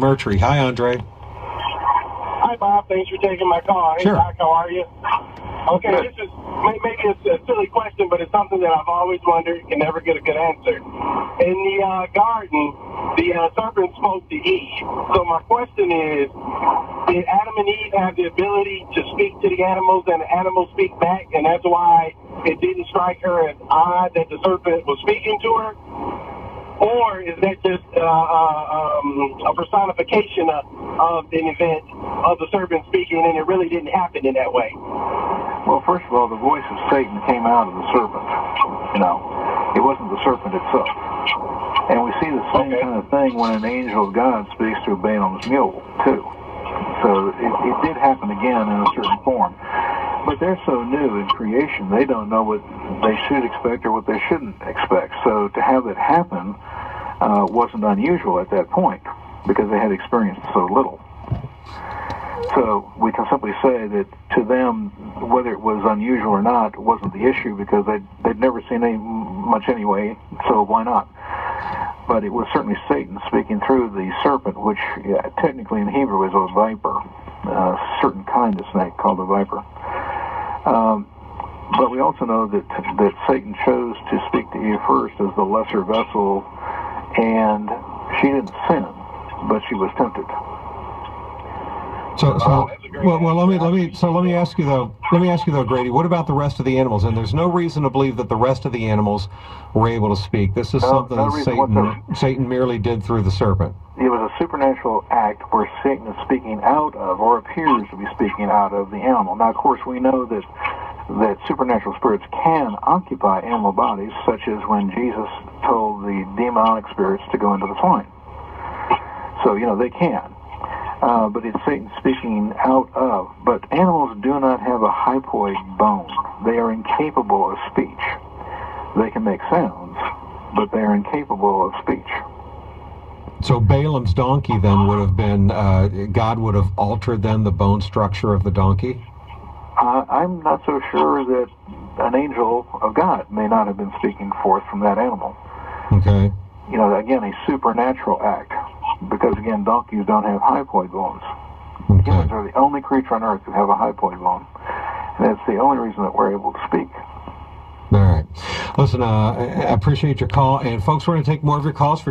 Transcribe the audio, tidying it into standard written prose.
Mercury. Hi, Andre. Hi, Bob. Thanks for taking my call. Hey, Sure. Doc, how are you? Okay, this is maybe it's a silly question, but it's something that I've always wondered and can never get a good answer. In the garden, the serpent spoke to Eve. So my question is, did Adam and Eve have the ability to speak to the animals and the animals speak back, and that's why it didn't strike her as odd that the serpent was speaking to her? Or is that just a personification of an event of the serpent speaking, and it really didn't happen in that way? Well, first of all, the voice of Satan came out of the serpent. It wasn't the serpent itself. And we see the same kind of thing when an angel of God speaks through Balaam's mule, too. So it did happen again in a certain form. But they're so new in creation, they don't know what they should expect or what they shouldn't expect. So to have it happen wasn't unusual at that point because they had experienced so little. So we can simply say that to them, whether it was unusual or not, wasn't the issue because they'd never seen much anyway, so why not? But it was certainly Satan speaking through the serpent, which technically in Hebrew is a viper, a certain kind of snake called a viper. But we also know that Satan chose to speak to Eve first as the lesser vessel, and she didn't sin, but she was tempted. So let me ask you though, Grady, what about the rest of the animals? And there's no reason to believe that the rest of the animals were able to speak. This is something that Satan merely did through the serpent. It was a supernatural act where Satan is speaking out of, or appears to be speaking out of, the animal. Now, of course, we know that supernatural spirits can occupy animal bodies, such as when Jesus told the demonic spirits to go into the swine. So, they can. But it's Satan speaking out of. But animals do not have a hypoid bone. They are incapable of speech. They can make sounds, but they are incapable of speech. So Balaam's donkey then would have been, God would have altered then the bone structure of the donkey? I'm not so sure that an angel of God may not have been speaking forth from that animal. Okay. Again, a supernatural act. Because, again, donkeys don't have hypoid bones. Okay. Humans are the only creature on earth who have a hypoid bone. And that's the only reason that we're able to speak. All right. Listen, I appreciate your call. And, folks, we're going to take more of your calls for